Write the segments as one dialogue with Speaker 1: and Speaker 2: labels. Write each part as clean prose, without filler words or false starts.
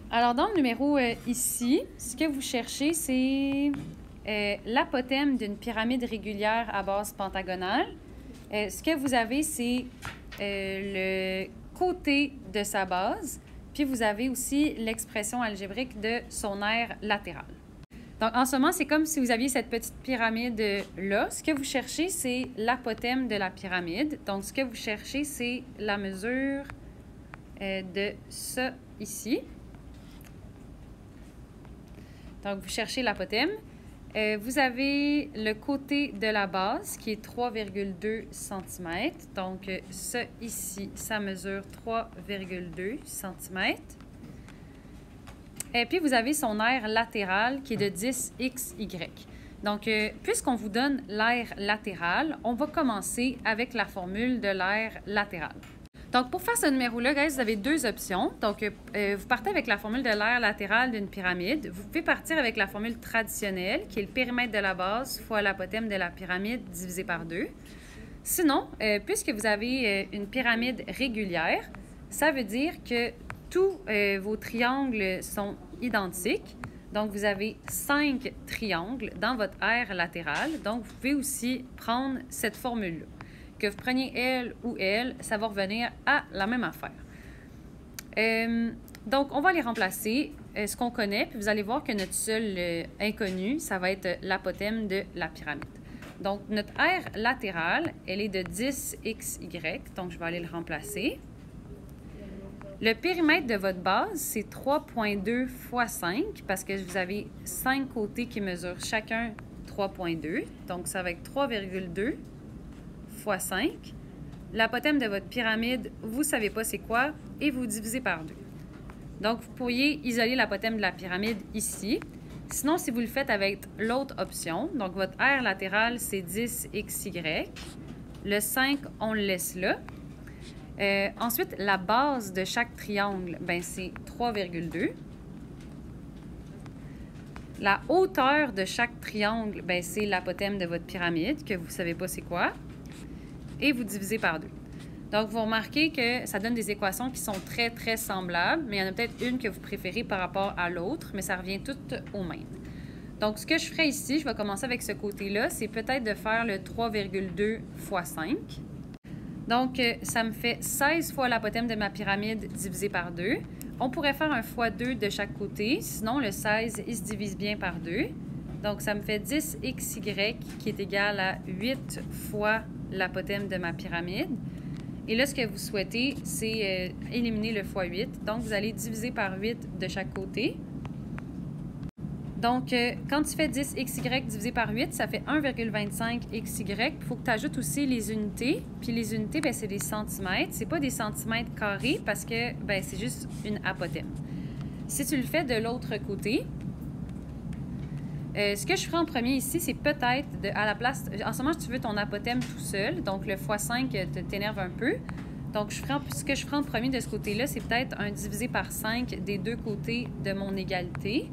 Speaker 1: Alors, dans le numéro ici, ce que vous cherchez, c'est l'apothème d'une pyramide régulière à base pentagonale. Ce que vous avez, c'est le côté de sa base, puis vous avez aussi l'expression algébrique de son aire latérale. Donc, en ce moment, c'est comme si vous aviez cette petite pyramide-là. Ce que vous cherchez, c'est l'apothème de la pyramide. Donc, ce que vous cherchez, c'est la mesure de ça ici. Donc, vous cherchez l'apothème. Vous avez le côté de la base qui est 3,2 cm. Donc, ça ici, ça mesure 3,2 cm. Et puis, vous avez son aire latérale qui est de 10xy. Donc, puisqu'on vous donne l'aire latérale, on va commencer avec la formule de l'aire latérale. Donc, pour faire ce numéro-là, guys, vous avez deux options. Donc, vous partez avec la formule de l'aire latérale d'une pyramide. Vous pouvez partir avec la formule traditionnelle, qui est le périmètre de la base fois l'apothème de la pyramide divisé par 2. Sinon, puisque vous avez une pyramide régulière, ça veut dire que tous vos triangles sont identiques. Donc, vous avez 5 triangles dans votre aire latérale. Donc, vous pouvez aussi prendre cette formule-là. Que vous preniez elle ou elle, ça va revenir à la même affaire. Donc, on va les remplacer, ce qu'on connaît, puis vous allez voir que notre seul inconnu, ça va être l'apothème de la pyramide. Donc, notre aire latérale, elle est de 10xy, donc je vais aller le remplacer. Le périmètre de votre base, c'est 3,2 x 5, parce que vous avez 5 côtés qui mesurent chacun 3,2. Donc, ça va être 3,2 x 5. L'apothème de votre pyramide, vous ne savez pas c'est quoi, et vous divisez par 2. Donc, vous pourriez isoler l'apothème de la pyramide ici. Sinon, si vous le faites avec l'autre option, donc votre aire latérale, c'est 10xy. Le 5, on le laisse là. Ensuite, la base de chaque triangle, ben, c'est 3,2. La hauteur de chaque triangle, ben, c'est l'apothème de votre pyramide, que vous ne savez pas c'est quoi. Et vous divisez par 2. Donc, vous remarquez que ça donne des équations qui sont très, très semblables, mais il y en a peut-être une que vous préférez par rapport à l'autre, mais ça revient tout au même. Donc, ce que je ferai ici, je vais commencer avec ce côté-là, c'est peut-être de faire le 3,2 x 5. Donc, ça me fait 16 fois l'apothème de ma pyramide divisé par 2. On pourrait faire un x2 de chaque côté, sinon le 16, il se divise bien par 2. Donc, ça me fait 10xy qui est égal à 8 fois l'apothème de ma pyramide. Et là, ce que vous souhaitez, c'est éliminer le x8. Donc, vous allez diviser par 8 de chaque côté. Donc, quand tu fais 10xy divisé par 8, ça fait 1,25xy. Il faut que tu ajoutes aussi les unités. Puis les unités, ben, c'est des centimètres. C'est pas des centimètres carrés parce que ben, c'est juste une apothème. Si tu le fais de l'autre côté, ce que je ferai en premier ici, c'est peut-être, à la place, en ce moment, tu veux ton apothème tout seul, donc le x5 t'énerve un peu. Donc, ce que je ferai en premier de ce côté-là, c'est peut-être un divisé par 5 des deux côtés de mon égalité.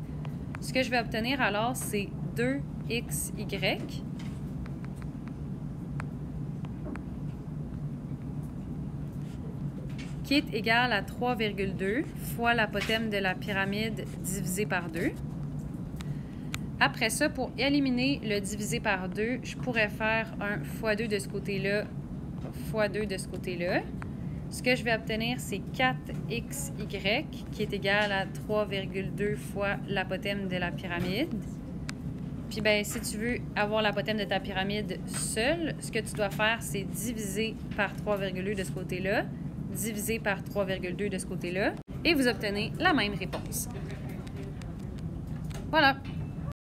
Speaker 1: Ce que je vais obtenir alors, c'est 2xy qui est égal à 3,2 fois l'apothème de la pyramide divisé par 2. Après ça, pour éliminer le divisé par 2, je pourrais faire un x2 de ce côté-là, x2 de ce côté-là. Ce que je vais obtenir, c'est 4xy qui est égal à 3,2 fois l'apothème de la pyramide. Puis, ben, si tu veux avoir l'apothème de ta pyramide seule, ce que tu dois faire, c'est diviser par 3,2 de ce côté-là, diviser par 3,2 de ce côté-là, et vous obtenez la même réponse. Voilà!